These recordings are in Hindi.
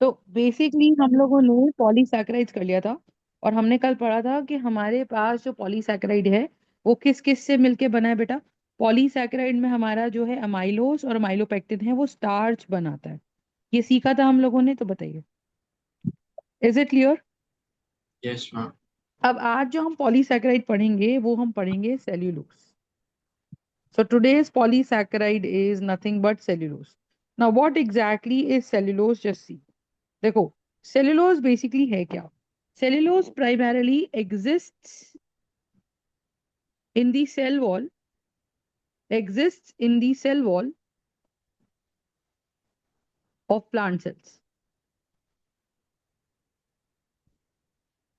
तो बेसिकली हम लोगों ने पॉलीसैकेराइड्स कर लिया था। और हमने कल पढ़ा था कि हमारे पास जो पॉलीसैकेराइड है वो किस किस से मिलके बना है बेटा। पॉलीसैकेराइड में हमारा जो है अमाइलोज और अमाइलोपेक्टिन है वो स्टार्च बनाता है। ये सीखा था हम लोगों ने, तो बताइए, is it clear? Yes ma'am. अब आज जो हम पॉलीसैकेराइड पढ़ेंगे वो हम पढ़ेंगे cellulose. So today's polysaccharide is nothing but cellulose. Now what exactly is cellulose? Just see. देखो, cellulose basically है क्या? Cellulose primarily exists in the cell wall, exists in the cell wall of plant cells.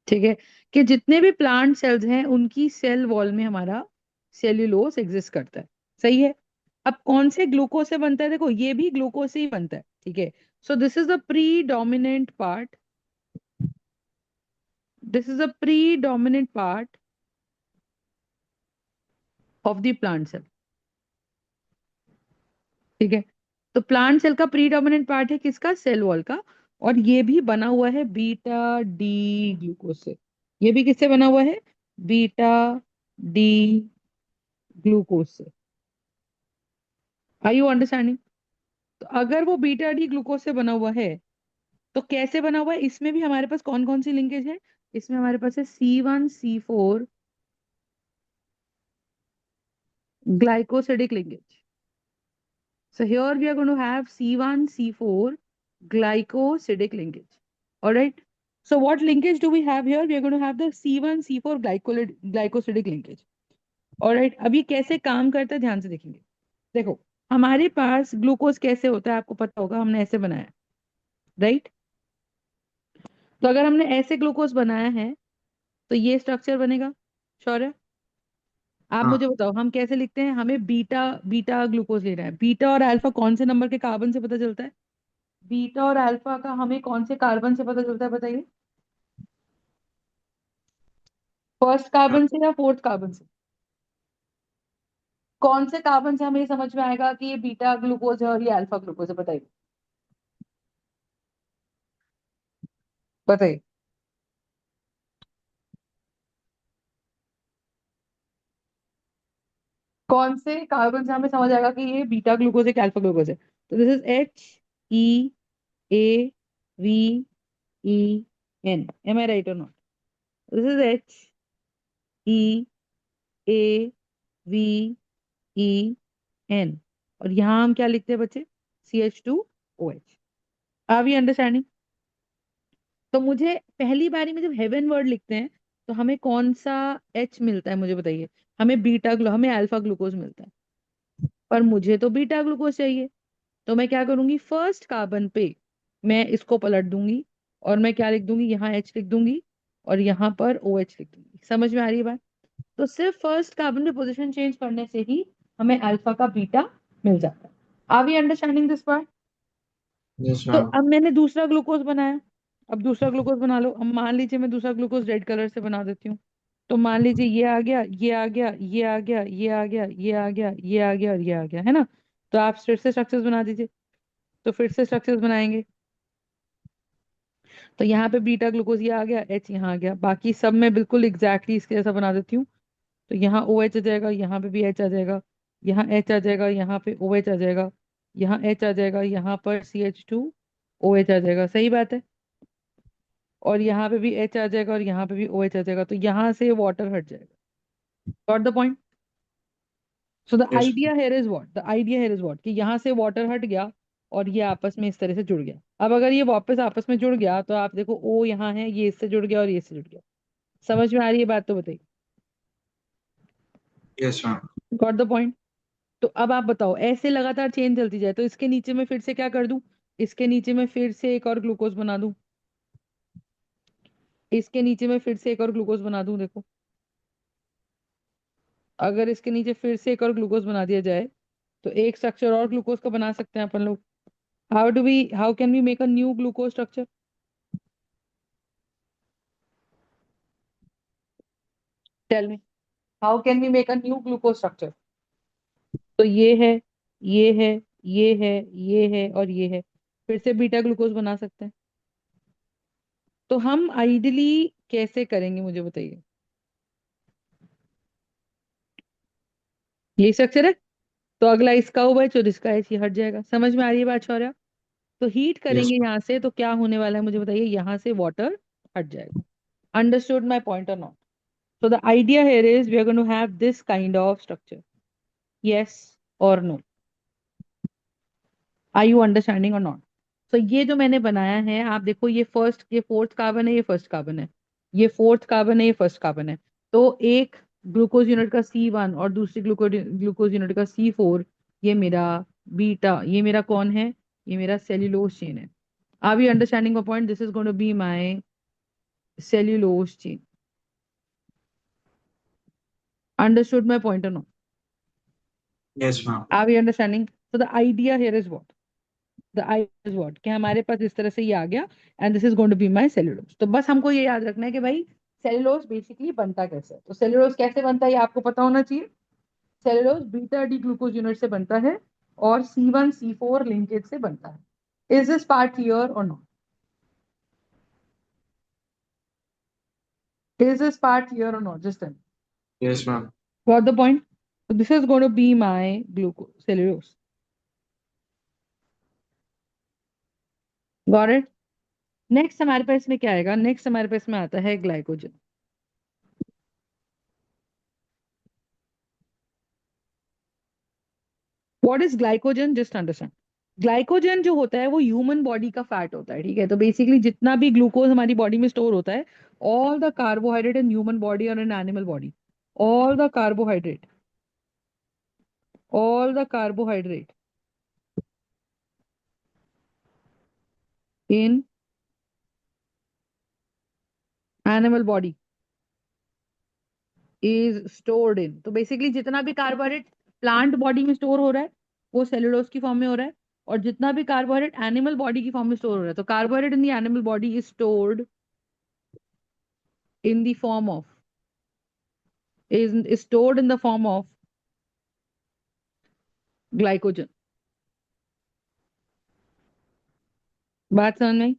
ठीक है? कि जितने भी प्लांट सेल्स हैं उनकी सेल वॉल में हमारा सेल्यूलोज एग्जिस्ट करता है। सही है? अब कौन से ग्लूकोज से बनता है? देखो, ये भी ग्लूकोज से ही बनता है। ठीक है? So this is the predominant part, this is a predominant part of the plant cell। ठीक है? तो प्लांट सेल का प्रीडोमिनेंट पार्ट है किसका? सेल वॉल का। और ये भी बना हुआ है बीटा डी ग्लूकोज से। ये भी किससे बना हुआ है? बीटा डी ग्लूकोज से। Are you understanding? तो अगर वो बीटा डी ग्लूकोज से बना हुआ है तो कैसे बना हुआ है? इसमें भी हमारे पास कौन कौन सी लिंकेज है? इसमें हमारे पास है C1C4 glycosidic linkage. So here we are going to have C1C4 glycosidic linkage. All right. So what linkage do we have here? We are going to have the C1C4 glycosidic linkage. All right. अब ये कैसे काम करता है ध्यान से देखेंगे। देखो, हमारे पास ग्लूकोज कैसे होता है आपको पता होगा, हमने ऐसे बनाया, राइट? तो अगर हमने ऐसे ग्लूकोज बनाया है तो ये स्ट्रक्चर बनेगा। श्योर है? आप हाँ। मुझे बताओ हम कैसे लिखते हैं? हमें बीटा बीटा ग्लूकोज लेना है। बीटा और अल्फा कौन से नंबर के कार्बन से पता चलता है? बीटा और अल्फा का हमें कौन से कार्बन से पता चलता है बताइए? फर्स्ट कार्बन से या फोर्थ कार्बन से? कौन से कार्बन से हमें ये समझ में आएगा कि ये बीटा ग्लूकोज है और ये अल्फा ग्लूकोज है? बताइए, बताइए। कौन से कार्बन से हमें समझ आएगा कि ये बीटा ग्लूकोज है कि अल्फा ग्लूकोज है? तो this is HEAVEN। Am I right or not? This is HEAVEN। और यहाँ हम क्या लिखते हैं बच्चे? CH2OH। Are we understanding? तो मुझे पहली बारी में जब हेवन वर्ड लिखते हैं तो हमें कौन सा एच मिलता है मुझे बताइए? हमें अल्फा ग्लूकोज मिलता है। पर मुझे तो बीटा ग्लूकोज चाहिए। तो मैं क्या करूंगी? फर्स्ट कार्बन पे मैं इसको पलट दूंगी और मैं क्या लिख दूंगी? यहाँ एच लिख दूंगी और यहाँ पर ओ एच लिख दूंगी। समझ में आ रही है बात? तो सिर्फ फर्स्ट कार्बन में पोजीशन चेंज करने से ही हमें अल्फा का बीटा मिल जाता है। Are we understanding this part? Yes तो मैम। अब मैंने दूसरा ग्लूकोज बनाया। अब दूसरा ग्लूकोज बना लो। अब मान लीजिए मैं दूसरा ग्लूकोज रेड कलर से बना देती हूँ। तो मान लीजिए ये आ गया, ये आ गया, ये आ गया, ये आ गया, ये आ गया, ये आ गया और ये आ गया, है ना? तो आप फिर से स्ट्रक्चर्स बना दीजिए। तो फिर से स्ट्रक्चर्स बनाएंगे। तो यहाँ पे बीटा ग्लूकोज ये आ गया, एच यहाँ आ गया। बाकी सब मैं बिल्कुल एग्जैक्टली इसके जैसा बना देती हूँ। तो यहाँ ओ एच आ जाएगा, यहाँ पे भी एच आ जाएगा, यहाँ एच आ जाएगा, यहाँ पे ओ एच आ जाएगा, यहाँ एच आ जाएगा, यहाँ पर CH2OH आ जाएगा। सही बात है? और यहाँ पे भी एच आ जाएगा और यहाँ पे भी ओ एच आ जाएगा। तो यहाँ से वाटर हट जाएगा। Got the point? So the yes. Idea here is what? The idea here is what कि यहाँ से वाटर हट गया और ये आपस में इस तरह से जुड़ गया। अब अगर ये वापस आपस में जुड़ गया तो आप देखो ओ यहाँ है, ये इससे जुड़ गया और ये इससे जुड़ गया। समझ में आ रही है बात? तो बताइए। Yes ma'am. Got the point? तो अब आप बताओ, ऐसे लगातार चेन चलती जाए तो इसके नीचे में फिर से क्या कर दूं? इसके नीचे में फिर से एक और ग्लूकोज बना दूं। इसके नीचे में फिर से एक और ग्लूकोज बना दूं। देखो, अगर इसके नीचे फिर से एक और ग्लूकोज बना दिया जाए तो एक स्ट्रक्चर और ग्लूकोज का बना सकते हैं अपन लोग। How can we make a new glucose structure? Tell me, how can we make a new glucose structure? तो ये है, ये है, ये है, ये है और ये है। फिर से बीटा ग्लूकोज बना सकते हैं। तो हम आइडियली कैसे करेंगे मुझे बताइए। यही स्ट्रक्चर है। तो अगला इसका ओ एच और इसका एच, ये हट जाएगा। समझ में आ रही है बात शौर्य? तो हीट यस करेंगे यहाँ से तो क्या होने वाला है मुझे बताइए, यहाँ से वाटर हट जाएगा। अंडरस्टूड माई पॉइंट और not? So the idea here is we are going to have this kind of structure. Yes or no? Are you understanding or not? So ये जो मैंने बनाया है, आप देखो, ये फोर्थ कार्बन है, ये फर्स्ट कार्बन है, ये फोर्थ कार्बन है, ये फर्स्ट कार्बन है। तो एक ग्लूकोज यूनिट का C1 और दूसरी ग्लूकोज ग्लूकोज यूनिट का C4, ये मेरा बीटा, ये मेरा कौन है? ये मेरा सेल्यूलोज चेन है। Are we understanding my point? This is going to be my cellulose chain. Understood my point और not? Yes ma'am. Are we understanding? So the idea here is what? The I is what, कि हमारे पास इस तरह से ये आ गया, and this is going to be my cellulose. तो बस हमको ये याद रखना है कि भाई सेल्यूलोज बेसिकली बनता कैसे है। तो सेल्यूलोज कैसे बनता है ये आपको पता होना चाहिए। Cellulose beta D glucose unit से बनता है और C1 C4 लिंकेज से बनता है। इज दिस पार्ट क्लियर और not? Is this part clear और not? Just yes ma'am. Got the point? So this is going to be my glucose cellulose. Got it? Next हमारे पास में क्या आएगा? नेक्स्ट हमारे पास में आता है glycogen. What is glycogen? Just understand, glycogen जो होता है वो ह्यूमन बॉडी का फैट होता है, ठीक है। तो बेसिकली जितना भी ग्लूकोज हमारी बॉडी में स्टोर होता है, all the carbohydrate in human body और in animal body, all the carbohydrate, all the carbohydrate in animal body is stored in. तो बेसिकली जितना भी कार्बोहाइड्रेट प्लांट बॉडी में स्टोर हो रहा है वो सेलुलोज की फॉर्म में हो रहा है, और जितना भी कार्बोहाइड्रेट एनिमल बॉडी की फॉर्म में स्टोर हो रहा है, तो carbohydrate in the animal body is stored in the form of, is stored in the form of glycogen. बात समझ में आई?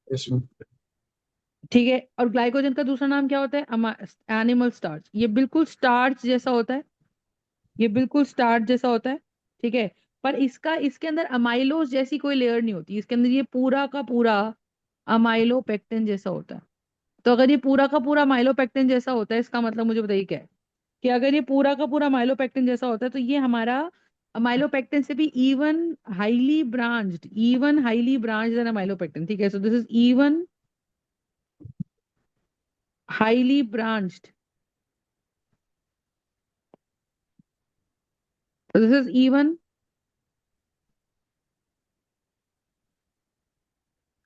Yes ma'am. ठीक है। और ग्लाइकोजन का दूसरा नाम क्या होता है? Animal starch. ये बिल्कुल स्टार्च जैसा होता है, ये बिल्कुल स्टार्च जैसा होता है, ठीक है। पर इसका, इसके अंदर अमाइलोज जैसी कोई लेयर नहीं होती, इसके अंदर ये पूरा का पूरा अमाइलोपेक्टिन जैसा होता है। तो अगर ये पूरा का पूरा माइलोपेक्टिन जैसा होता है, इसका मतलब मुझे बताइए क्या है? कि अगर ये पूरा का पूरा माइलोपेक्टिन जैसा होता है तो ये हमारा माइलोपेक्टिन से भी even highly branched than amylopectin, ठीक है। So this is even highly branched, this is even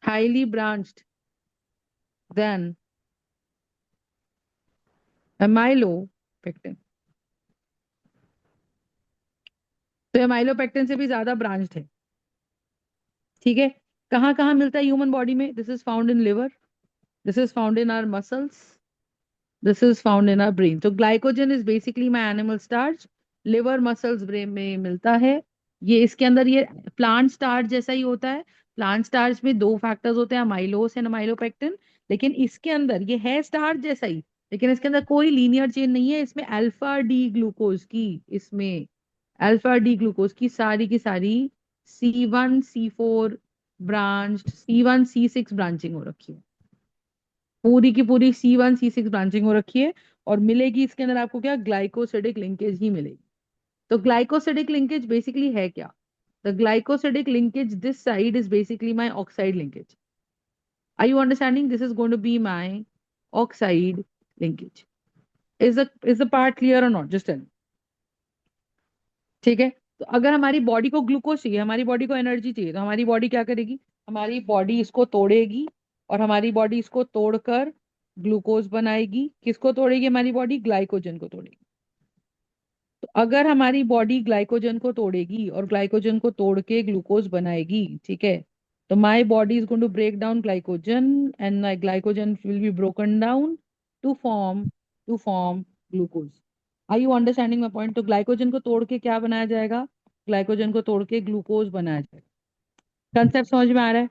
highly branched than amylopectin. तो ये माइलोपेक्टिन से भी ज्यादा ब्रांच्ड है, ठीक है। कहाँ कहाँ मिलता है ह्यूमन बॉडी में? This is found in liver, this is found in our muscles, this is found in our brain. तो glycogen is basically my animal starch, liver muscles brain में मिलता है। ये इसके अंदर ये प्लांट स्टार्च जैसा ही होता है। प्लांट स्टार्च में दो फैक्टर्स होते हैं, अमाइलोस एंड अमाइलोपेक्टिन, लेकिन इसके अंदर ये है स्टार्च जैसा ही, लेकिन इसके अंदर कोई लीनियर चेन नहीं है। इसमें अल्फा डी ग्लूकोज की, इसमें अल्फा डी ग्लूकोज की सारी C1 C4 branch, C1 C6 branching हो रखी है, पूरी की पूरी C1 C6 ब्रांचिंग हो रखी है। और मिलेगी इसके अंदर आपको क्या? ग्लाइकोसिडिक लिंकेज ही मिलेगी। तो ग्लाइकोसिडिक लिंकेज बेसिकली है क्या? The glycosidic linkage this side is basically my oxide linkage. Are you understanding? This is going to be my oxide linkage. Is the part clear और नॉट? Just tell. ठीक है। तो अगर हमारी बॉडी को ग्लूकोज चाहिए, हमारी बॉडी को एनर्जी चाहिए, तो हमारी बॉडी क्या करेगी? हमारी बॉडी इसको तोड़ेगी, और हमारी बॉडी इसको तोड़कर ग्लूकोज बनाएगी। किसको तोड़ेगी? हमारी बॉडी ग्लाइकोजन को तोड़ेगी। तो अगर हमारी बॉडी ग्लाइकोजन को तोड़ेगी और ग्लाइकोजन को तोड़ के ग्लूकोज बनाएगी, ठीक है, तो my body is going to break down glycogen, and my glycogen will be broken down to form glucose. Are you understanding my point? तो ग्लाइकोजन को तोड़ के क्या बनाया जाएगा? ग्लाइकोजन को तोड़ के ग्लूकोज बनाया जाएगा। कंसेप्ट समझ में आ रहा है?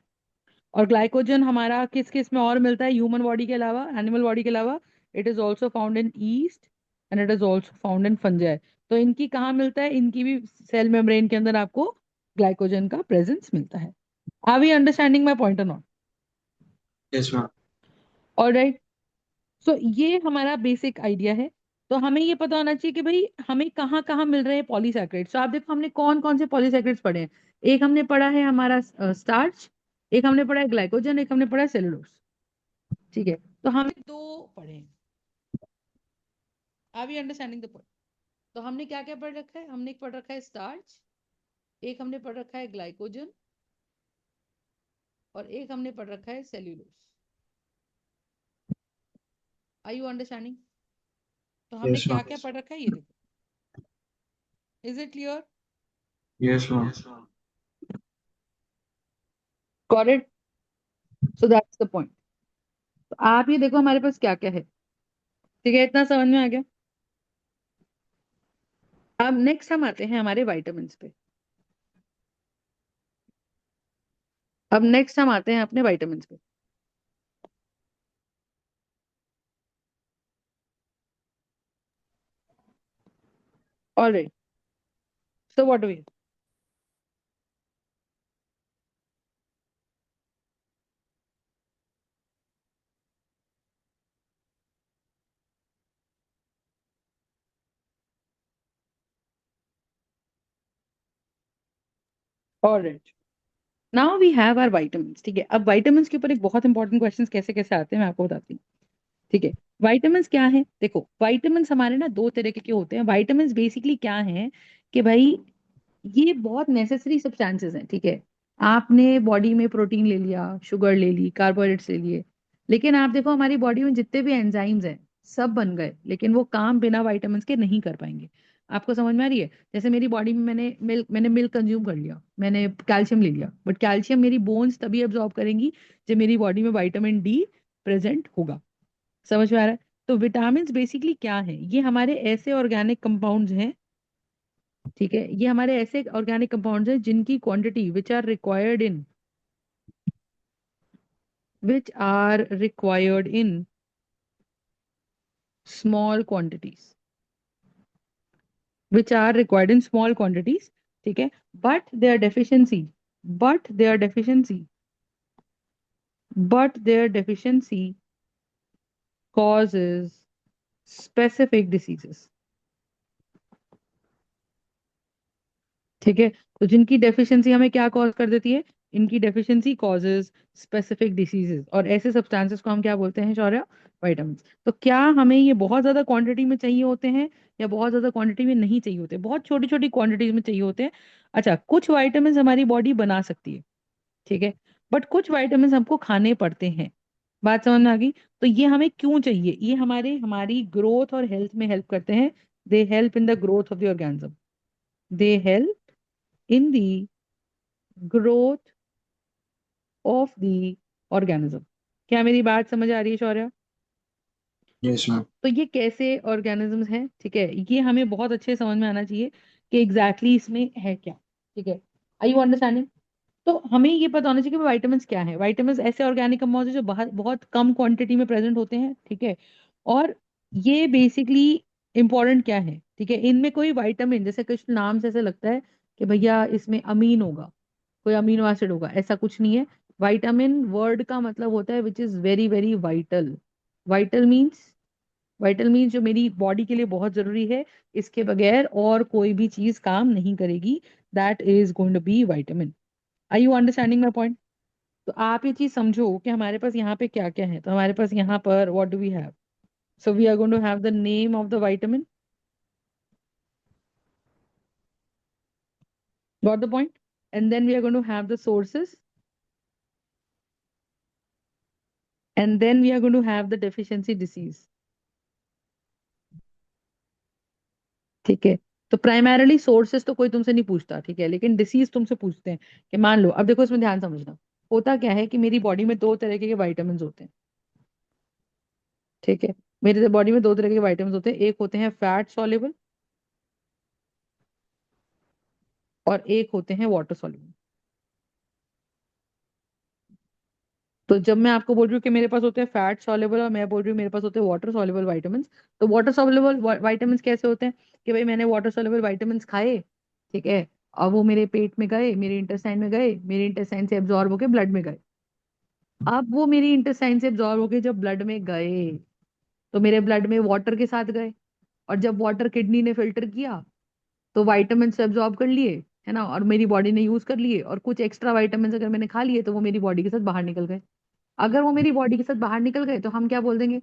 और ग्लाइकोजन हमारा किस किस में और मिलता है ह्यूमन बॉडी के अलावा, एनिमल बॉडी के अलावा? It is also found in east and it is also found in fungi. तो इनकी कहाँ मिलता है? इनकी भी सेल मेम्ब्रेन के अंदर आपको ग्लाइकोजन का प्रेजेंस मिलता है। Are we understanding my point और not? Yes, ma'am. Alright. So ये हमारा बेसिक आइडिया है। तो हमें ये पता होना चाहिए कि भाई हमें कहाँ कहाँ मिल रहे हैं पॉलीसैकेराइड्स। तो आप देखो हमने कौन कौन से पॉलीसैकेराइड्स पढ़े हैं। एक हमने पढ़ा है हमारा स्टार्च, एक हमने पढ़ा है ग्लाइकोजन, एक हमने पढ़ा है सेलुलोज। ठीक है, तो हमने दो पढ़े हैं। Are we understanding the point? तो हमने क्या क्या पढ़ रखा है? हमने एक पढ़ रखा है स्टार्च, एक हमने पढ़ रखा है ग्लाइकोजन, और एक हमने पढ़ रखा है सेल्यूलोज। Are you understanding? तो हमने Yes, क्या ma'am. क्या पढ़ रखा है ये देखो। Is it clear? Yes, ma'am. Got it? So that's the point. तो आप ये देखो हमारे पास क्या क्या है। ठीक है, इतना समझ में आ गया? अब नेक्स्ट हम आते हैं हमारे वाइटामिन पे। अब नेक्स्ट हम आते हैं अपने वाइटामिन पे। Alright, so what do we? Alright, now we have our vitamin. ठीक है, अब वाइटामिन के ऊपर एक बहुत इंपॉर्टेंट क्वेश्चन कैसे कैसे आते हैं मैं आपको बताती हूँ। ठीक है, वाइटामिन क्या है? देखो वाइटामिन हमारे ना दो तरह के होते हैं। वाइटामिन बेसिकली क्या है कि भाई ये बहुत नेसेसरी सब्सटेंसेस हैं। ठीक है, आपने बॉडी में प्रोटीन ले लिया, शुगर ले ली, कार्बोहाइड्रेट्स ले लिए, लेकिन आप देखो हमारी बॉडी में जितने भी एंजाइम्स हैं सब बन गए, लेकिन वो काम बिना विटामिन के नहीं कर पाएंगे। आपको समझ में आ रही है? जैसे मेरी बॉडी में मैंने मिल्क कंज्यूम कर लिया, मैंने कैल्शियम ले लिया, बट कैल्शियम मेरी बोन्स तभी अब्जॉर्ब करेंगी जब मेरी बॉडी में विटामिन डी प्रेजेंट होगा। समझ में आ रहा है? तो विटामिन बेसिकली क्या है? ये हमारे ऐसे ऑर्गेनिक कंपाउंड्स हैं। ठीक है, ये हमारे ऐसे ऑर्गेनिक कंपाउंड्स हैं जिनकी quantity which are required in small quantities, which are required in small quantities. ठीक है, but there deficiency but there deficiency but there deficiency causes specific diseases। ठीक है, तो जिनकी डेफिशिएंसी हमें क्या कॉज कर देती है? इनकी डेफिशिएंसी कॉजेज स्पेसिफिक डिसीजेस, और ऐसे सब्सटेंसेस को हम क्या बोलते हैं शौर्य? विटामिन। तो क्या हमें ये बहुत ज्यादा क्वांटिटी में चाहिए होते हैं या बहुत ज्यादा क्वांटिटी में नहीं चाहिए होते? बहुत छोटी छोटी क्वांटिटीज में चाहिए होते हैं। अच्छा, कुछ विटामिन हमारी बॉडी बना सकती है, ठीक है, बट कुछ विटामिन हमको खाने पड़ते हैं। बात समझ में आ गई? तो ये हमें क्यों चाहिए? ये हमारी ग्रोथ और हेल्थ में हेल्प करते हैं। They help in the growth of the organism. They help in the growth of the organism. क्या मेरी बात समझ आ रही है शौर्य? Yes, ma'am. तो ये कैसे ऑर्गेनिजम्स हैं? ठीक है, ये हमें बहुत अच्छे समझ में आना चाहिए कि एग्जैक्टली इसमें है क्या। ठीक है, आई यू अंडरस्टैंडिंग? तो हमें ये पता होना चाहिए कि विटामिन क्या है। विटामिन ऐसे ऑर्गेनिक कंपाउंड है जो बहुत बहुत कम क्वांटिटी में प्रेजेंट होते हैं। ठीक है, और ये बेसिकली इंपॉर्टेंट क्या है? ठीक है, इनमें कोई विटामिन जैसे कुछ नाम से ऐसे लगता है कि भैया इसमें अमीन होगा, कोई अमीनो एसिड होगा, ऐसा कुछ नहीं है। विटामिन वर्ड का मतलब होता है which is very very vital. Vital means vital means जो मेरी बॉडी के लिए बहुत जरूरी है, इसके बगैर और कोई भी चीज काम नहीं करेगी। That is going to be vitamin. Are you understanding my point? तो आप ये चीज समझो कि हमारे पास यहाँ पे क्या क्या है। तो हमारे पास यहाँ पर what do we have? So we are going to have the name of the vitamin. Got the point? And then we are going to have the sources, and then we are going to have the deficiency disease. ठीक है, तो प्राइमरली सोर्सेस तो कोई तुमसे नहीं पूछता, ठीक है, लेकिन डिसीज तुमसे पूछते हैं। कि मान लो, अब देखो इसमें ध्यान समझना, होता क्या है कि मेरी बॉडी में दो तरह के विटामिन होते हैं। ठीक है, मेरे बॉडी में दो तरह के विटामिन होते हैं। एक होते हैं फैट सॉल्युबल और एक होते हैं वाटर सॉल्युबल। तो जब मैं आपको बोल रही हूँ कि मेरे पास होते हैं फैट सॉल्युबल और मैं बोल रही हूँ मेरे पास होते हैं वाटर सॉल्युबल वाइटामिन, तो वाटर सॉल्युबल वाइटामिन कैसे होते हैं कि भाई मैंने वाटर सॉल्युबल वाइटामिन खाए, ठीक है, अब वो मेरे पेट में गए, मेरे इंटेस्टाइन में गए, मेरे इंटेस्टाइन से एब्जॉर्ब होके ब्लड में गए। अब वो मेरी इंटेस्टाइन से एब्जॉर्ब होके जब ब्लड में गए तो मेरे ब्लड में वाटर के साथ गए, और जब वाटर किडनी ने फिल्टर किया तो वाइटामिन से एब्जॉर्ब कर लिए, है ना, और मेरी बॉडी ने यूज कर लिए, और कुछ एक्स्ट्रा वाइटामिन अगर मैंने खा लिए तो वो मेरी बॉडी के साथ बाहर निकल गए। अगर वो मेरी बॉडी के साथ बाहर निकल गए तो हम क्या बोल देंगे,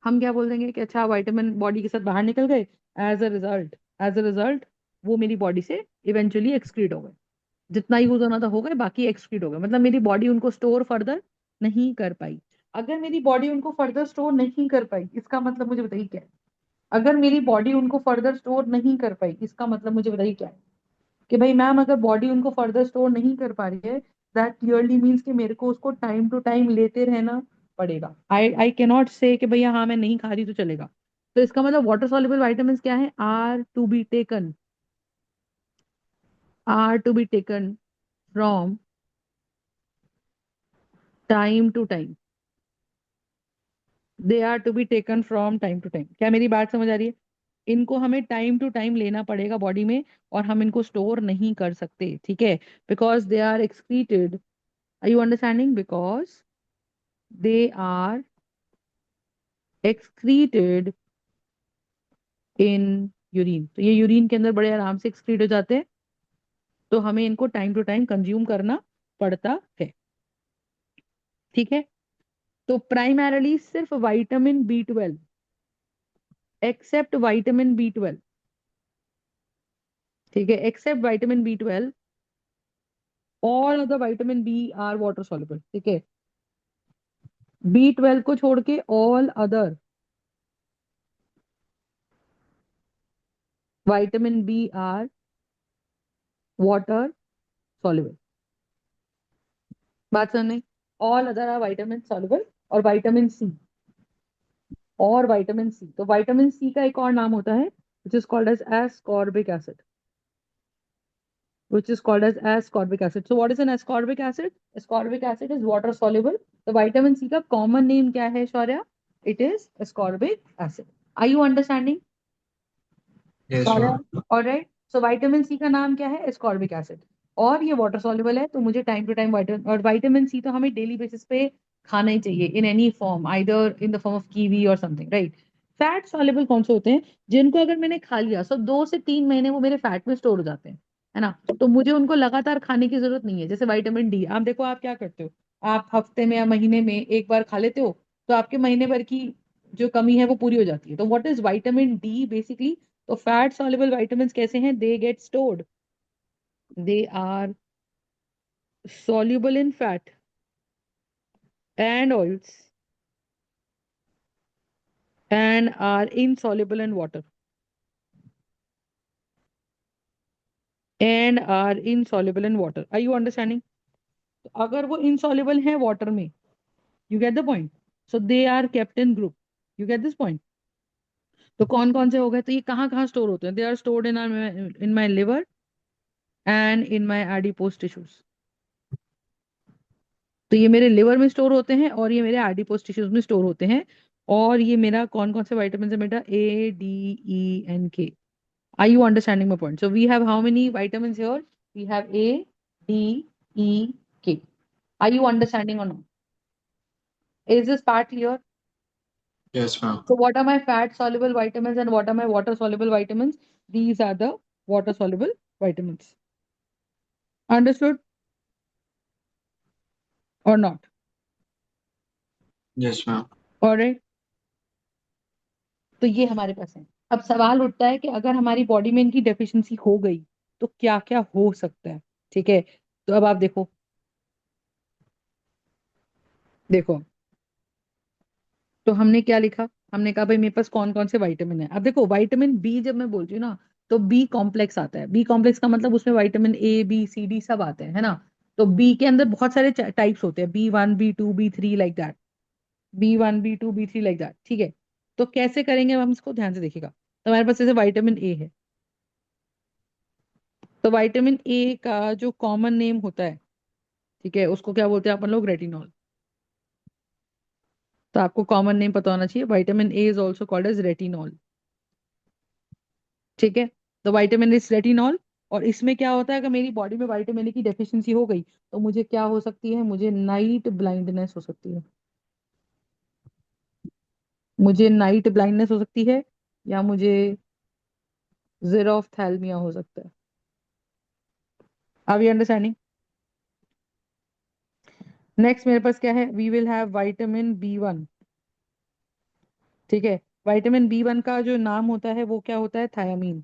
हम क्या बोल देंगे कि अच्छा वाइटामिन बॉडी के साथ बाहर निकल गए, एज अ रिजल्ट वो मेरी बॉडी से इवेंचुअली एक्सक्रीट हो गए, जितना यूज होना था हो गए, बाकी एक्सक्रीट हो गए, मतलब मेरी बॉडी उनको स्टोर फर्दर नहीं कर पाई। अगर मेरी बॉडी उनको फर्दर स्टोर नहीं कर पाई इसका मतलब मुझे बताइए क्या है। अगर मेरी बॉडी उनको फर्दर स्टोर नहीं कर पाई इसका मतलब मुझे बताइए क्या है, कि भाई मैम अगर बॉडी उनको फर्दर स्टोर नहीं कर पा रही है, दैट क्लियरली मीन्स कि मेरे को उसको टाइम टू टाइम लेते रहना पड़ेगा। आई कैन नॉट से कि भैया हाँ मैं नहीं खा रही तो चलेगा। तो इसका मतलब वाटर सॉल्युबल वाइटामिन क्या है, are to be taken from time to time, they are to be taken from time to time. क्या मेरी बात समझ आ रही है? इनको हमें टाइम टू टाइम लेना पड़ेगा बॉडी में, और हम इनको स्टोर नहीं कर सकते, ठीक है, because they are excreted. Are you understanding? Because they are excreted in urine, तो ये यूरिन के अंदर बड़े आराम से एक्सक्रीट हो जाते हैं, तो हमें इनको टाइम टू टाइम कंज्यूम करना पड़ता है, ठीक है। तो प्राइमरली सिर्फ vitamin B12, accept vitamin B12, ठीक है, except vitamin B12, all of the vitamin B are water soluble, ठीक है। B12 को छोड़ के all other vitamin B are water soluble. बात सुनने, all other are vitamin soluble, और विटामिन सी, तो विटामिन सी का एक और नाम होता है which is called as ascorbic acid, which is called as ascorbic acid. So what is an ascorbic acid? Ascorbic acid is water soluble. तो vitamin C का common name क्या है Shaurya? It is ascorbic acid. Are you understanding? Yes, Shaurya, ma'am. Alright. So vitamin C का नाम क्या है? एस्कॉर्बिक एसिड, और ये वाटर सॉल्युबल है, तो मुझे टाइम टू टाइम वाइटामिन, और विटामिन सी तो हमें डेली बेसिस पे खाना ही चाहिए in any form, either in the form of kiwi और समथिंग, राइट। फैट सॉल्युबल कौन से होते हैं? जिनको अगर मैंने खा लिया सो 2 से 3 महीने वो मेरे फैट में स्टोर हो जाते हैं, है ना, तो मुझे उनको लगातार खाने की जरूरत नहीं है। जैसे विटामिन D, आप देखो आप क्या करते हो, आप हफ्ते में या महीने में एक बार खा लेते हो, तो आपके महीने भर की जो कमी है वो पूरी हो जाती है। तो what is vitamin D basically? तो फैट सॉल्युबल विटामिन कैसे हैं? They get stored, they are soluble in fat and oils and are insoluble in water, are you understanding? तो अगर वो insoluble है वाटर में, you get the point, so they are kept in group, you get this point। तो कौन कौन से हो गए? तो ये कहाँ कहाँ स्टोर होते हैं? They are stored in my liver and in my adipose tissues. तो ये मेरे लिवर में स्टोर होते हैं और ये मेरे एडिपोज टिश्यूज में स्टोर होते हैं। और ये मेरा कौन कौन से विटामिन है बेटा? A D E and K। Are you understanding my point? So we have how many vitamins here? We have A, D, E, K। Are you understanding or not? Is this part clear? Yes, ma'am. So what are my fat soluble vitamins and what are my water soluble vitamins? These are the water soluble vitamins. Understood or not? Yes, ma'am. All right. तो ये हमारे पास है। अब सवाल उठता है कि अगर हमारी बॉडी में इनकी डेफिशिएंसी हो गई तो क्या क्या हो सकता है, ठीक है। तो अब आप देखो, देखो, तो हमने क्या लिखा? हमने कहा भाई मेरे पास कौन कौन से विटामिन है। अब देखो विटामिन B जब मैं बोलती हूँ ना, तो बी कॉम्प्लेक्स आता है। बी कॉम्प्लेक्स का मतलब उसमें vitamin A B C D सब आते हैं, है ना। तो बी के अंदर बहुत सारे टाइप्स होते हैं, B1 B2 B3 like that, B1 B2 B3 like that, ठीक है। तो कैसे करेंगे अब हम इसको? ध्यान से देखिएगा। तो हमारे पास जैसे विटामिन A है, तो विटामिन A का जो कॉमन नेम होता है, ठीक है, उसको क्या बोलते हैं अपन लोग? रेटिनॉल। तो आपको कॉमन नेम पता होना चाहिए, vitamin A is also called as retinol. ठीक है, तो विटामिन इज रेटिनॉल। और इसमें क्या होता है, अगर मेरी बॉडी में विटामिन ए की डेफिशिएंसी हो गई तो मुझे क्या हो सकती है, मुझे नाइट ब्लाइंडनेस हो सकती है। मुझे नाइट ब्लाइंडनेस हो सकती है, या मुझे जीरोफ्थैल्मिया हो सकता है। Are you understanding? नेक्स्ट मेरे पास क्या है, we will have vitamin B1। ठीक है, विटामिन B1 का जो नाम होता है वो क्या होता है, thiamine.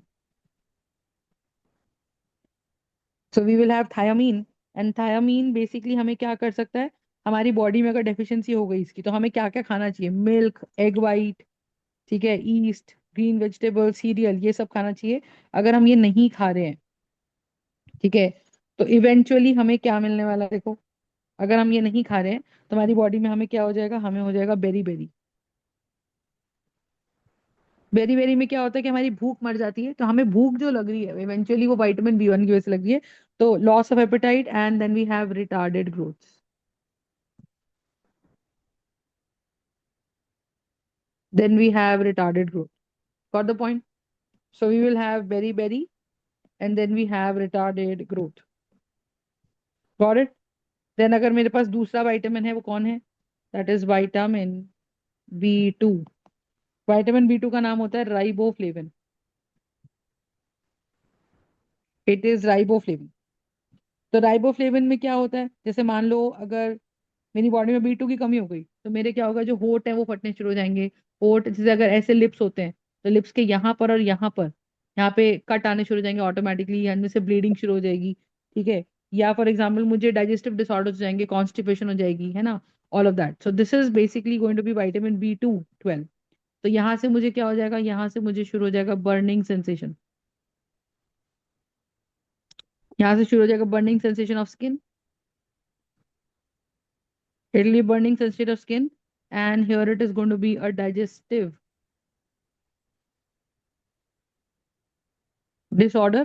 So we will have thiamine. And thiamine basically हमें क्या कर सकता है, हमारी बॉडी में अगर डेफिशिएंसी हो गई इसकी, तो हमें क्या क्या खाना चाहिए, मिल्क, एग वाइट, ठीक है, ईस्ट, ग्रीन वेजिटेबल, सीरियल, ये सब खाना चाहिए। अगर हम ये नहीं खा रहे हैं, ठीक है, तो इवेंचुअली हमें क्या मिलने वाला है, देखो, अगर हम ये नहीं खा रहे हैं तो हमारी बॉडी में हमें क्या हो जाएगा, हमें हो जाएगा बेरी बेरी। बेरी बेरी में क्या होता है कि हमारी भूख मर जाती है, तो हमें भूख जो लग रही है इवेंचुअली वो विटामिन B1 की वजह से लग रही है। तो loss of appetite and then we have retarded growth. Then we have retarded growth. Got the point? So we will have berry and then we have retarded growth. Got it? Then अगर मेरे पास दूसरा विटामिन है वो कौन है? That is vitamin B2। Vitamin B2 का नाम होता है राइबोफ्लेविन। It is riboflavin. तो राइबोफ्लेविन में क्या होता है, जैसे मान लो अगर मेरी बॉडी में B2 की कमी हो गई तो मेरे क्या होगा, जो होठ है वो फटने शुरू हो जाएंगे। होठ जैसे अगर ऐसे लिप्स होते हैं, तो लिप्स के यहाँ पर और यहाँ पर, यहाँ पे कट आने शुरू हो जाएंगे ऑटोमेटिकली, इनमें से ब्लीडिंग शुरू हो जाएगी। ठीक है, या फॉर एग्जाम्पल मुझे डाइजेस्टिव डिसऑर्डर हो जाएंगे, कॉन्स्टिपेशन हो जाएगी, है ना, all of that. So this is basically going to be vitamin B2 12। तो यहाँ से मुझे क्या हो जाएगा, यहाँ से मुझे शुरू हो जाएगा बर्निंग सेंसेशन। यहाँ से शुरू हो जाएगा burning sensation of skin. It will be burning sensitive skin, and here it is going to be a digestive disorder।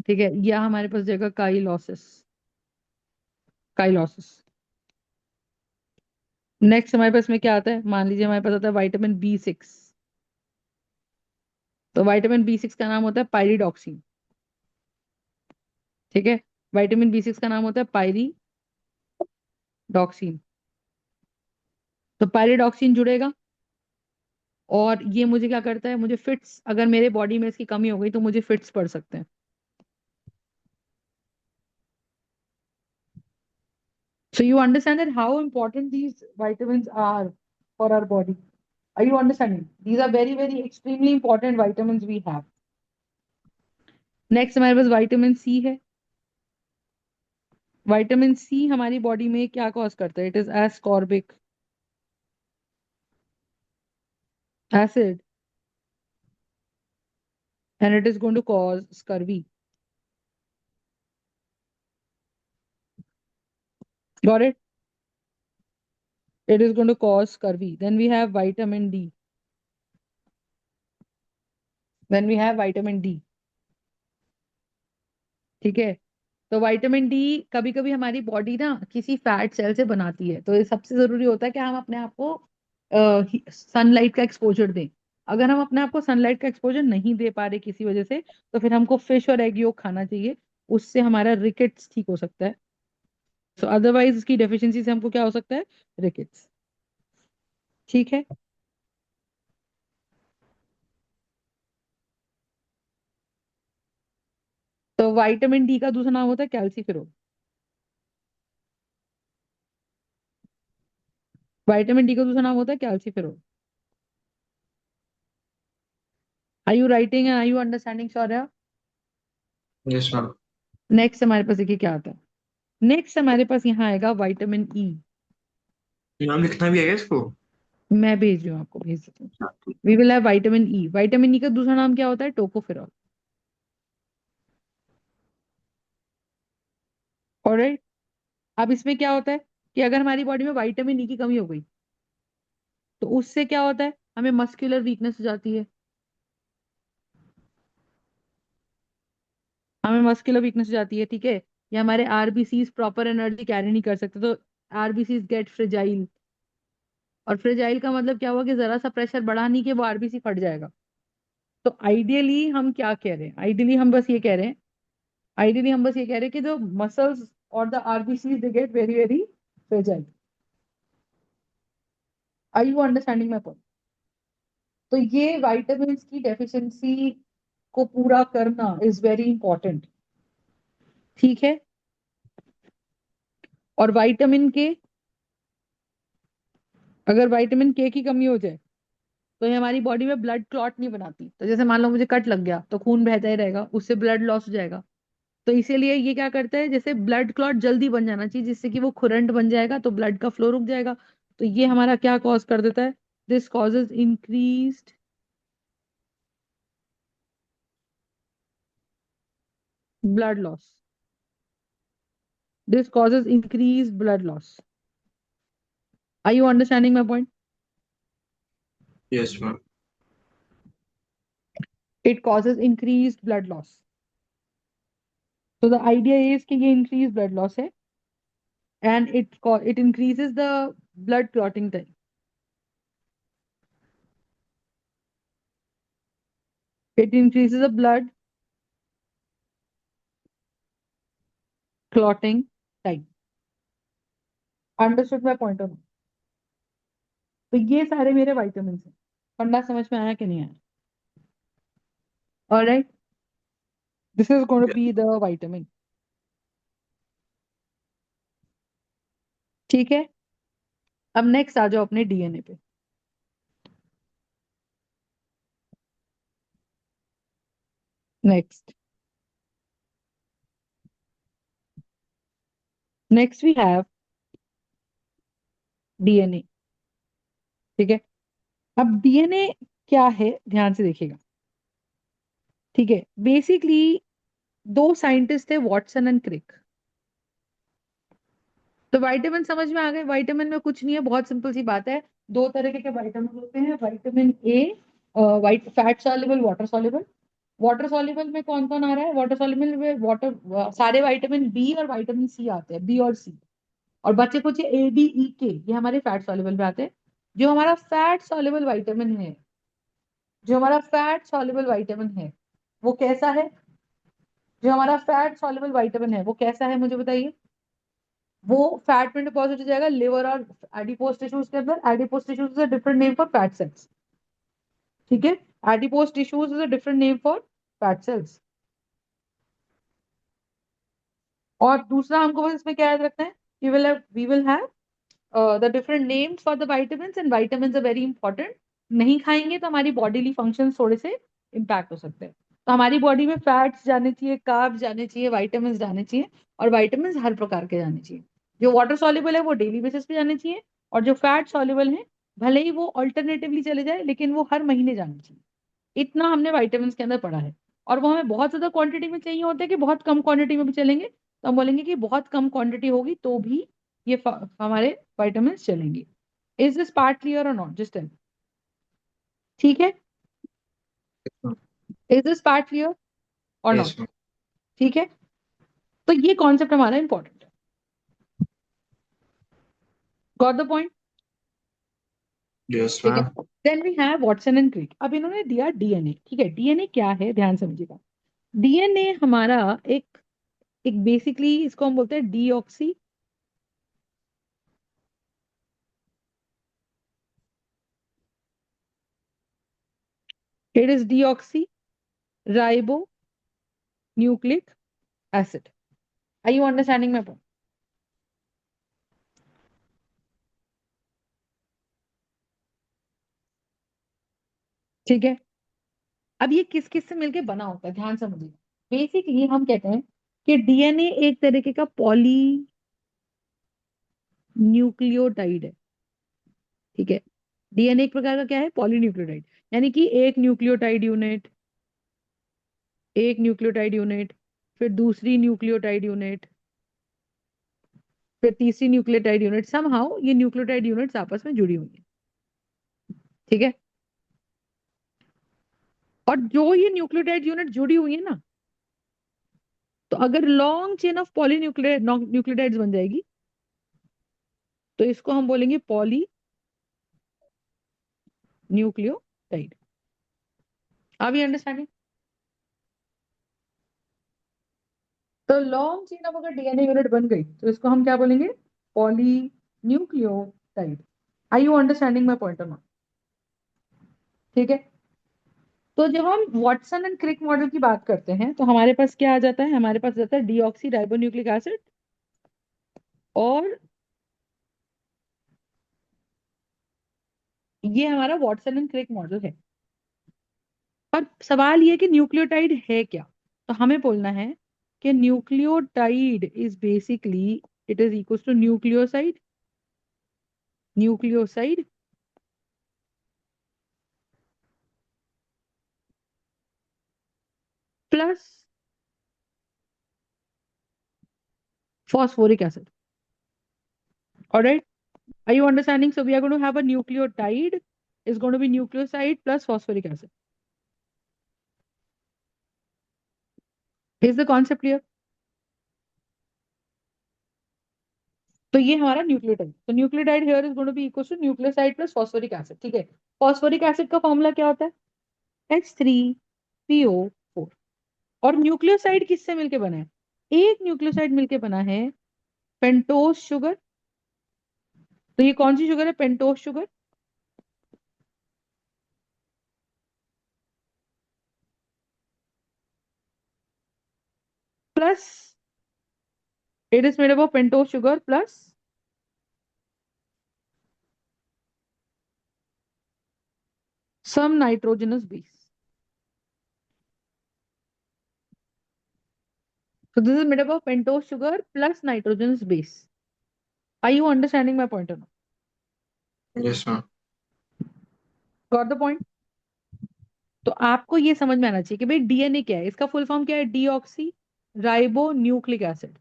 ठीक है, या हमारे पास जाएगा काइलोसिस। काइलोसिस। नेक्स्ट हमारे पास में क्या आता है, मान लीजिए हमारे पास आता है विटामिन B6। तो विटामिन B6 का नाम होता है पायरिडॉक्सिन। ठीक है, विटामिन B6 का नाम होता है पायरिडॉक्सिन। तो पायरिडॉक्सिन जुड़ेगा, और ये मुझे क्या करता है, मुझे फिट्स, अगर मेरे बॉडी में इसकी कमी हो गई तो मुझे फिट्स पड़ सकते हैं। So you understand that how important these vitamins are for our body. Are you understanding? These are very, very extremely important vitamins we have. Next हमारे पास विटामिन C है। विटामिन C हमारी बॉडी में क्या कॉज करता है, it is ascorbic acid and it is going to cause scurvy. Got it? It is going to cause scurvy. Then we have vitamin D। Then we have vitamin D। ठीक है, तो विटामिन D कभी कभी हमारी बॉडी ना किसी फैट सेल से बनाती है, तो ये सबसे जरूरी होता है कि हम अपने आप को सनलाइट का एक्सपोजर दें। अगर हम अपने आप को सनलाइट का एक्सपोजर नहीं दे पा रहे किसी वजह से, तो फिर हमको फिश और एग योग खाना चाहिए। उससे हमारा रिकेट्स ठीक हो सकता है। सो अदरवाइज इसकी डेफिशिएंसी से हमको क्या हो सकता है, रिकेट्स। ठीक है, तो विटामिन D का दूसरा नाम होता है कैल्सीफेरोल। विटामिन D का दूसरा नाम होता है calciferol. Are you writing and are you understanding, Shaurya? Yes, ma'am. Next हमारे पास देखिए क्या आता है। नेक्स्ट हमारे पास यहाँ आएगा विटामिन E। नाम लिखना भी है क्या इसको? मैं भेज रही हूँ आपको, भेज देती हूँ। हाँ, ठीक। We will have vitamin E। Vitamin E का दूसरा नाम क्या होता है, टोकोफेरॉल। ऑलराइट। अब इसमें क्या होता है कि अगर हमारी बॉडी में विटामिन E की कमी हो गई, तो उससे क्या होता है, हमें मस्कुलर वीकनेस हो जाती है। हमें मस्कुलर वीकनेस हो जाती है, ठीक है, या हमारे आरबीसीज प्रॉपर एनर्जी कैरी नहीं कर सकते, तो आरबीसीज गेट फ्रेजाइल। और फ्रेजाइल का मतलब क्या हुआ कि जरा सा प्रेशर बढ़ा नहीं कि वो आरबीसी फट जाएगा। तो आइडियली हम क्या कह रहे हैं, आइडियली हम बस ये कह रहे हैं कि जो मसल्स और the RBC they get very very fragile. Are you understanding my point? तो ये वाइटामिन की डेफिशिएंसी को पूरा करना इज वेरी इंपॉर्टेंट। ठीक है। और विटामिन के, अगर विटामिन के की कमी हो जाए तो ये हमारी बॉडी में ब्लड क्लॉट नहीं बनाती। तो जैसे मान लो मुझे कट लग गया तो खून बहता ही रहेगा, उससे ब्लड लॉस हो जाएगा। तो इसीलिए ये क्या करता है, जैसे ब्लड क्लॉट जल्दी बन जाना चाहिए जिससे कि वो खुरंट बन जाएगा तो ब्लड का फ्लो रुक जाएगा। तो ये हमारा क्या कॉज कर देता है, this causes increased blood loss, this causes increase blood loss. Are you understanding my point? Yes, ma'am. It causes increase blood loss. तो द आइडिया इज कि ये इंक्रीज ब्लड लॉस है and it increases the blood clotting time. It increases the blood clotting time. Understood my point of view? तो ये सारे मेरे विटामिन हैं। फंडा समझ में आया कि नहीं आया? Alright, this is going to Yeah. Be the vitamin. ठीक है। अब नेक्स्ट आ जाओ अपने डीएनए पे। Next next we have DNA. ठीक है। अब डीएनए क्या है, ध्यान से देखिएगा। ठीक है, बेसिकली दो साइंटिस्ट थे, वॉटसन एंड क्रिक। तो विटामिन समझ में आ गए। विटामिन में कुछ नहीं है, बहुत सिंपल सी बात है। दो तरह के विटामिन होते हैं, vitamin A white fat soluble, water soluble. Water soluble में कौन कौन आ रहा है, वाटर सॉल्युबल में वाटर सारे विटामिन बी और विटामिन सी आते हैं, बी और सी। और बच्चे कुछ ए डी ई के, ये हमारे फैट सॉल्युबल में आते हैं। जो हमारा फैट सॉल्युबल विटामिन है, जो हमारा फैट सॉल्युबल विटामिन है वो कैसा है, जो हमारा फैट सॉल्युबल विटामिन है वो कैसा है मुझे बताइए। वो फैट में डिपॉजिट हो जाएगा लिवर और एडिपोज टिश्यूज के अंदर। Adipose tissues is a different name for fat cells. ठीक है। Adipose tissues is a different name for fat cells. और दूसरा हमको बस इसमें क्या याद रखना है, we will have the different names for the vitamins, and vitamins are very important. नहीं खाएंगे तो हमारी बॉडीली फंक्शन थोड़े से इम्पैक्ट हो सकते हैं। तो हमारी बॉडी में फैट्स जाने चाहिए, कार्ब्स जाने चाहिए, vitamins जाने चाहिए। और vitamins हर प्रकार के जाने चाहिए। जो वाटर सॉल्युबल है वो डेली बेसिस पे जाने चाहिए, और जो फैट सॉल्युबल है भले ही वो ऑल्टरनेटिवली चले जाए लेकिन वो हर महीने जाने चाहिए। इतना हमने vitamins के अंदर पढ़ा है। और वो हमें बहुत ज्यादा क्वांटिटी में चाहिए होते हैं कि बहुत कम क्वांटिटी में भी चलेंगे, तो हम बोलेंगे कि बहुत कम क्वांटिटी होगी तो भी ये हमारे विटामिन चलेंगे। इज दिस पार्ट क्लियर और नॉट, जस्ट टेल। ठीक है। Ma'am. Is this part clear और Yes, नॉट? ma'am. ठीक है। तो ये कॉन्सेप्ट हमारा इंपॉर्टेंट है। Got the point? Yes, ठीक है। ma'am. Then we have Watson and Crick. अब इन्होंने दिया डीएनए। ठीक है, डीएनए क्या है, ध्यान समझिएगा। डीएनए हमारा एक एक बेसिकली इसको हम बोलते हैं deoxy, it is deoxy ribo nucleic acid. Are you understanding my point? ठीक है। अब ये किस किस से मिलके बना होता है, ध्यान समझिए। बेसिकली हम कहते हैं कि डीएनए एक तरीके का पॉली न्यूक्लियोटाइड है। ठीक है। डीएनए एक प्रकार का क्या है, पॉलीन्यूक्लियोटाइड। यानी कि एक न्यूक्लियोटाइड यूनिट, फिर दूसरी न्यूक्लियोटाइड यूनिट, फिर तीसरी न्यूक्लियोटाइड यूनिट, समहाउ ये न्यूक्लियोटाइड यूनिट्स आपस में जुड़ी हुई है। ठीक है। और जो ये न्यूक्लियोटाइड यूनिट जुड़ी हुई है ना, तो अगर लॉन्ग चेन ऑफ न्यूक्लियोटाइड्स बन जाएगी तो इसको हम बोलेंगे न्यूक्लियोटाइड। Are we understanding? तो लॉन्ग चेन अब अगर डीएनए यूनिट बन गई तो इसको हम क्या बोलेंगे? Poly nucleotide. Are you understanding my point और नॉट? ठीक है। तो जब हम वाटसन एंड क्रिक मॉडल की बात करते हैं तो हमारे पास क्या आ जाता है? हमारे पास जाता है डीऑक्सी राइबोन्यूक्लिक एसिड, और ये हमारा वाटसन एंड क्रिक मॉडल है। पर सवाल ये कि न्यूक्लियोटाइड है क्या? तो हमें बोलना है कि nucleotide is basically, it is equal to nucleoside, nucleoside plus phosphoric acid. All right. Are you understanding? So we are going to have a nucleotide is going to be nucleoside plus phosphoric acid. Is the concept clear? तो ये हमारा न्यूक्लियोटाइड, तो nucleotide here is going to be equal to nucleoside plus phosphoric acid. ठीक है। फॉस्फोरिक एसिड का फॉर्मूला क्या होता है? H3PO4। और न्यूक्लियोसाइड किससे मिलके बना है? एक न्यूक्लियोसाइड मिलके बना है पेंटोस शुगर। तो ये कौन सी शुगर है? Pentose sugar. Plus it is made up of pentose sugar plus some nitrogenous base. So this is made up of pentose sugar plus nitrogenous base. Are you understanding my point or not? Yes, ma'am. Got the point? तो आपको ये समझ में आना चाहिए कि भाई डीएनए क्या है। इसका फुल फॉर्म क्या है? Deoxy ribo nucleic acid.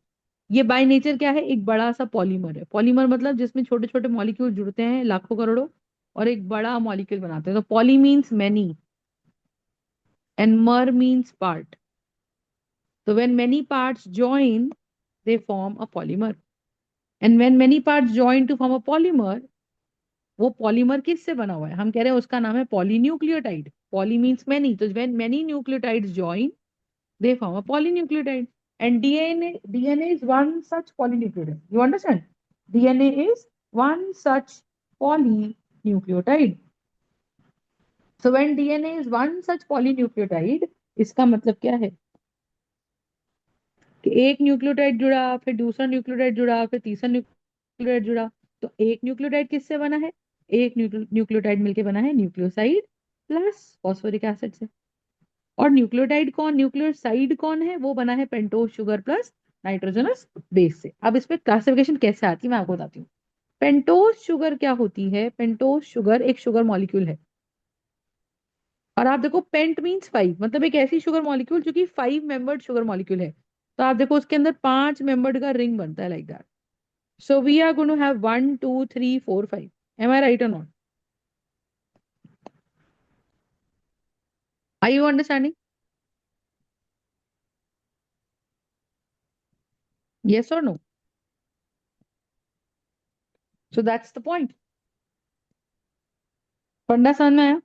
ये बाय नेचर क्या है? एक बड़ा सा पॉलीमर है। पॉलीमर मतलब जिसमें छोटे छोटे मॉलिक्यूल जुड़ते हैं लाखों करोड़ों, और एक बड़ा मॉलिक्यूल बनाते हैं। तो poly means many and mer means part. तो when many parts join they form a polymer, and when many parts join to form a polymer, वो पॉलीमर किससे बना हुआ है? हम कह रहे हैं उसका नाम है पॉलीन्यूक्लियोटाइड। पॉली मीन्स मेनी, तो when many nucleotides join they form a polynucleotide, and DNA is one such polynucleotide. You understand? DNA is one such polynucleotide. So when DNA is one such polynucleotide, इसका मतलब क्या है कि एक न्यूक्लियोटाइड जुड़ा, फिर दूसरा न्यूक्लियोटाइड जुड़ा, फिर तीसरा न्यूक्लियोटाइड जुड़ा। तो एक न्यूक्लियोटाइड किससे बना है? एक न्यूक्लियोटाइड मिलके बना है न्यूक्लियोसाइड प्लस फॉस्फोरिक एसिड से। और न्यूक्लियोटाइड कौन, न्यूक्लियोसाइड कौन है? वो बना है pentose sugar plus nitrogenous base से। अब इस पे क्लासिफिकेशन कैसे आती है मैं आपको बताती हूँ। पेंटोस शुगर क्या होती है? पेंटोस शुगर एक शुगर मॉलिक्यूल है। और आप देखो पेंट मीन्स फाइव, मतलब एक ऐसी शुगर मॉलिक्यूल जो कि 5 मेंबर्ड शुगर मॉलिक्यूल है। तो आप देखो उसके अंदर 5 मेंबर्ड का रिंग बनता है like that. So we are going to have 1, 2, 3, 4, 5. Am I right or not? Are you understanding? Yes or no? So that's the point. फंडा समझ में आया?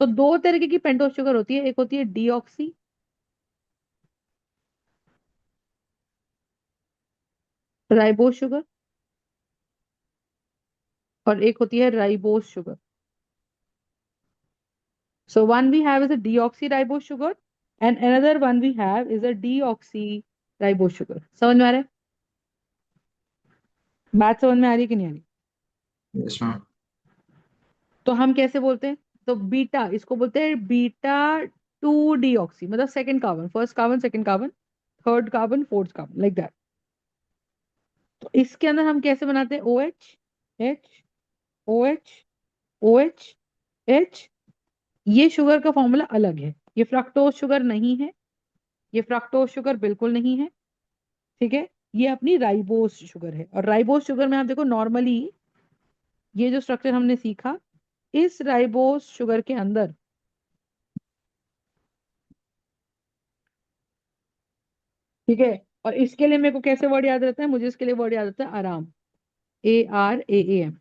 तो दो तरीके की पेंटोस शुगर होती है। एक होती है डीऑक्सी राइबोस शुगर, और एक होती है ribose sugar. So one we have is a deoxyribose sugar, and another one we have is a deoxyribose sugar. समझ में आ रहा है? बात समझ में आ रही है कि नहीं आ रही? Yes, ma'am. तो हम कैसे बोलते हैं? तो बीटा, इसको बोलते हैं बीटा 2 डीऑक्सी, मतलब second carbon, first carbon, second carbon, third carbon, fourth carbon, like that. तो इसके अंदर हम कैसे बनाते हैं? O H H O H O H H. ये शुगर का फॉर्मूला अलग है। ये फ्रक्टोज शुगर नहीं है, ये फ्रक्टोज शुगर बिल्कुल नहीं है। ठीक है। ये अपनी राइबोस शुगर है। और राइबोस शुगर में आप देखो नॉर्मली ये जो स्ट्रक्चर हमने सीखा, इस राइबोस शुगर के अंदर, ठीक है, और इसके लिए मेरे को कैसे वर्ड याद रहता है? मुझे इसके लिए वर्ड याद रहता है आराम, ARAAM।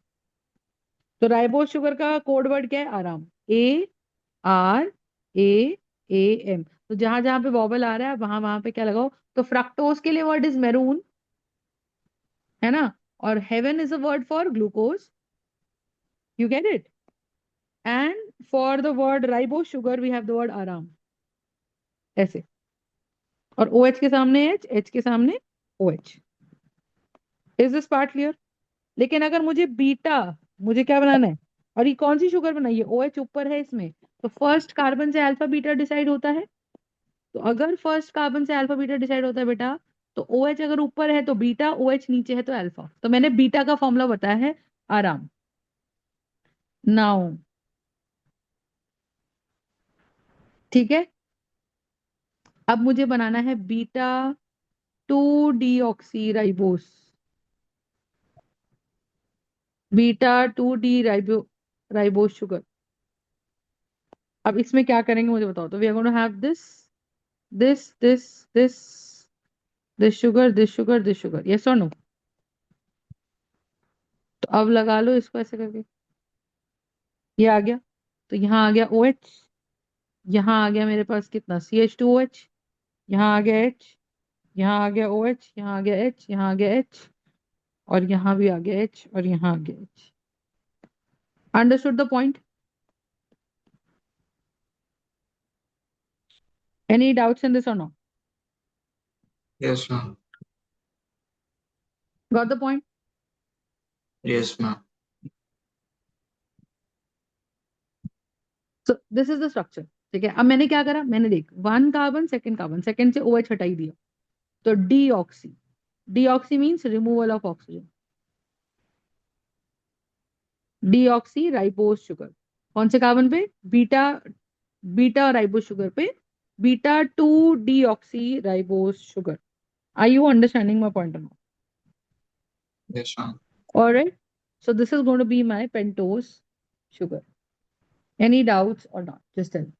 तो राइबोस शुगर का कोड वर्ड क्या है? आराम। ARAAM। तो जहां जहां पे वॉवल आ रहा है वहां वहां पे क्या लगाओ। तो फ्रक्टोज के लिए वर्ड इज मेरून, है ना। और heaven is a word for glucose, you get it. And for the word ribo sugar we have the word आराम, ऐसे। और ओ एच के सामने एच, एच के सामने O H. Is this part clear? लेकिन अगर मुझे बीटा, मुझे क्या बनाना है, और ये कौन सी शुगर बनाई है, ओ एच ऊपर है इसमें, तो फर्स्ट कार्बन से अल्फा बीटा डिसाइड होता है। तो अगर फर्स्ट कार्बन से अल्फा बीटा डिसाइड होता है बेटा, तो ओ एच अगर ऊपर है तो बीटा, ओ एच नीचे है तो अल्फा। तो मैंने बीटा का फॉर्मूला बताया है, आराम। नाउ, ठीक है। अब मुझे बनाना है beta 2 D ribose, beta 2 D ribose sugar. अब इसमें क्या करेंगे मुझे बताओ। तो we are going to have this, this this sugar, this sugar, this sugar, yes or no? तो अब लगा लो इसको ऐसे करके, ये आ गया। तो यहाँ आ गया ओ एच, यहाँ आ गया मेरे पास कितना, CH2OH। यहाँ आ गया एच, यहाँ आ गया ओ एच, यहाँ आ गया एच, यहाँ आ गया एच, और यहाँ भी आ गया एच, और यहाँ आ गया H. Understood the point? Any doubts in this or no? Yes, ma'am. Got the point? Yes, ma'am. So this is the structure. ठीक है, अब मैंने क्या करा, मैंने देख one carbon, second carbon, second से ओ एच हटाई दिया, तो deoxy. Deoxy means removal of oxygen, deoxy ribose sugar. कौन से कार्बन पे? बीटा, बीटा राइबोस शुगर पे, beta 2 deoxy ribose sugar. Are you understanding my point? Yes, ma'am. All right. So this is going to be my pentose sugar. Any doubts or not? Just tell me.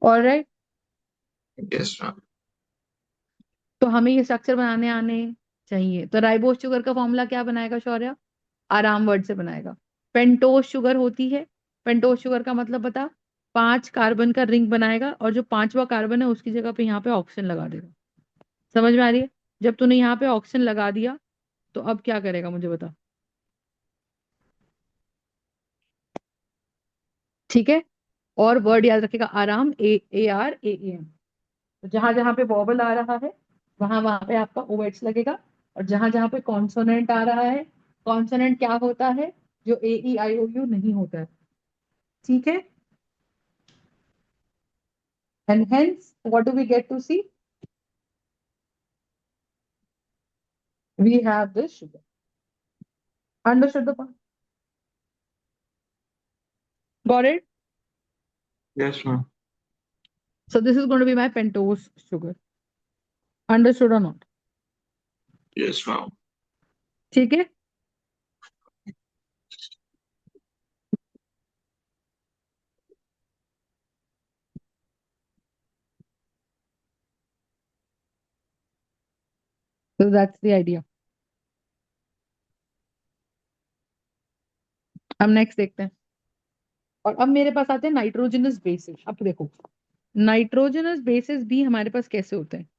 All right. Yes, ma'am. तो हमें ये स्ट्रक्चर बनाने आने चाहिए। तो राइबोस शुगर का फॉर्मूला क्या बनाएगा शौर्य? आराम वर्ड से बनाएगा। पेंटोस शुगर होती है, पेंटोस शुगर का मतलब बता, 5 कार्बन का रिंग बनाएगा, और जो पांचवा कार्बन है उसकी जगह पे यहाँ पे ऑक्सीजन लगा देगा। समझ में आ रही है? जब तूने यहाँ पे ऑक्सीजन लगा दिया, तो अब क्या करेगा मुझे बता। ठीक है। और वर्ड याद रखेगा, आराम, ARAAM। तो जहां जहां पे वॉवल आ रहा है वहां वहां पे आपका ओ एच लगेगा। और जहां जहां पे कॉन्सोनेंट आ रहा है, कॉन्सोनेंट क्या होता है, जो AEIOU नहीं होता है। ठीक है। And hence what do we get to see, we have this sugar. Understood the point? Got it? Yes, ma'am. So this is going to be my pentose sugar. Understood or not? Yes, ma'am. ठीक है। So that's the idea. अब नेक्स्ट देखते हैं। और अब मेरे पास आते हैं नाइट्रोजनस बेसिस। अब देखो, नाइट्रोजनस बेसिस भी हमारे पास कैसे होते हैं।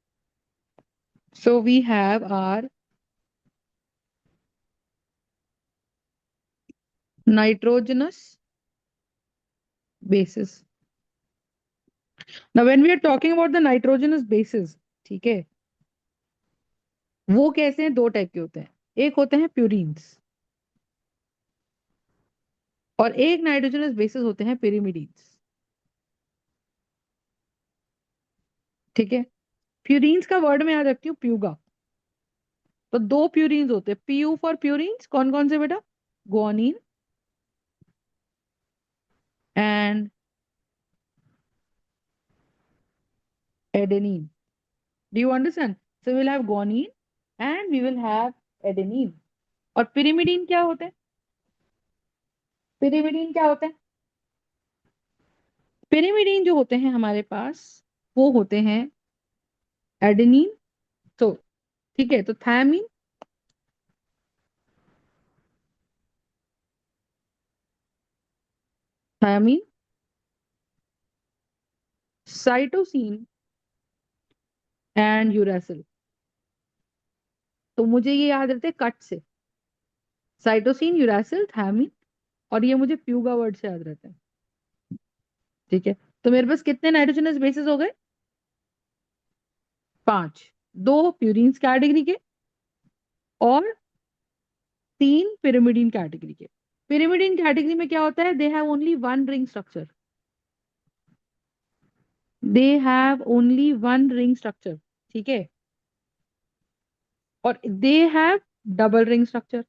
So we have our nitrogenous bases. Now when we are talking about the nitrogenous bases, ठीक है, वो कैसे हैं? 2 टाइप के होते हैं। एक होते हैं प्यूरीन्स, और एक नाइट्रोजनस बेसिस होते हैं pyrimidines। ठीक है। प्यूरीन्स का वर्ड में याद रखती हूँ, प्यूगा। तो 2 प्यूरीन्स होते हैं, PU फॉर प्यूरीन्स। कौन कौन से बेटा? Guanine and adenine. Do you understand? So will have guanine and we will have adenine. और pyrimidine क्या होते हैं? pyrimidine क्या होते हैं? pyrimidine जो होते हैं हमारे पास, वो होते हैं एडेनिन। तो, ठीक है, तो thymine, thiamine, cytosine and uracil. तो मुझे ये याद रहते कट से, साइटोसिन, यूरासिल, थायमिन, और ये मुझे प्यूगा वर्ड से याद रहता है। ठीक है, तो मेरे पास कितने नाइट्रोजनस बेसिस हो गए? 5। 2 प्यूरीन कैटेगरी के और 3 पिरिमिडीन कैटेगरी के। पिरिमिडीन कैटेगरी में क्या होता है? They have only one ring structure. They have only one ring structure. ठीक है, और they have double ring structure.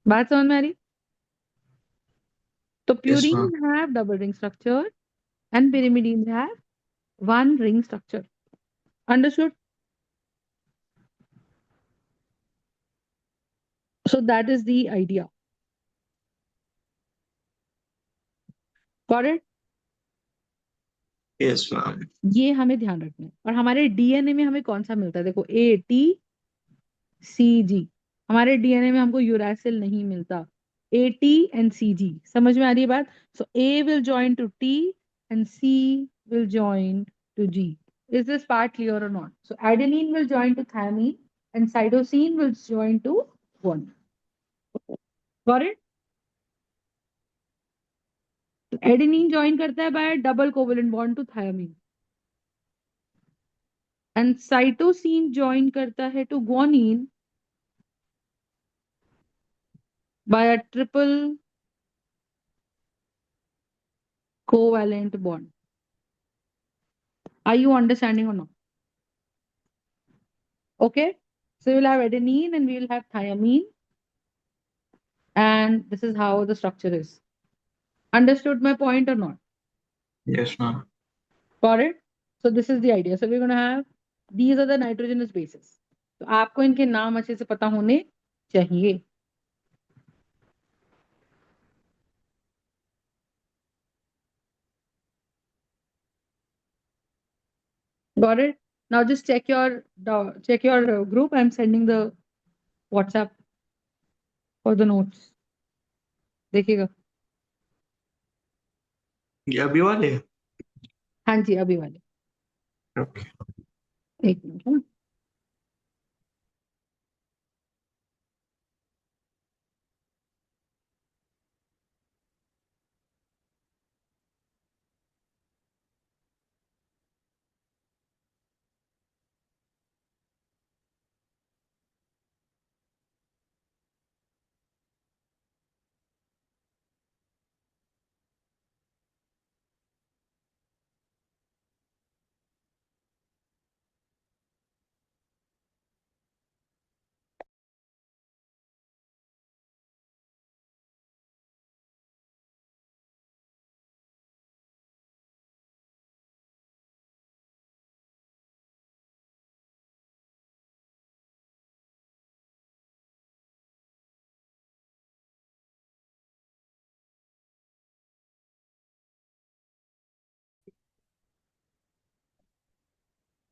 बात समझ में आ रही? तो Yes, purine ma'am. Have double ring structure and pyrimidines have one ring structure. Understood? So that is the idea. Got it? Yes, ma'am. ये हमें ध्यान रखना है। और हमारे डीएनए में हमें कौन सा मिलता है? देखो, ATCG। हमारे डीएनए में हमको यूरासिल नहीं मिलता। AT and CG। समझ में आ रही है बात? सो A will join to T and C will join to G. Is this part clear or not? So adenine will join to thymine and cytosine will join to guanine. Got it? Adenine join करता है by double covalent bond to thymine, and cytosine join करता है to guanine by a triple covalent bond. Are you understanding or not? Okay, so we'll have adenine and we will have thiamine, and this is how the structure is. Understood my point or not? Yes, ma'am. Got it? So this is the idea. So we're going to have, these are the nitrogenous bases. तो आपको इनके नाम अच्छे से पता होने चाहिए. Got it? Now just check your group. I'm sending the WhatsApp for the notes. देखिएगा. ये अभी वाले? हाँ जी, अभी वाले. Okay. एक मिनट है ना.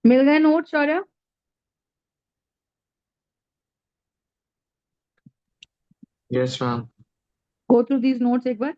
मिल गए notes Shaurya? Yes, ma'am. Go through these notes एक बार.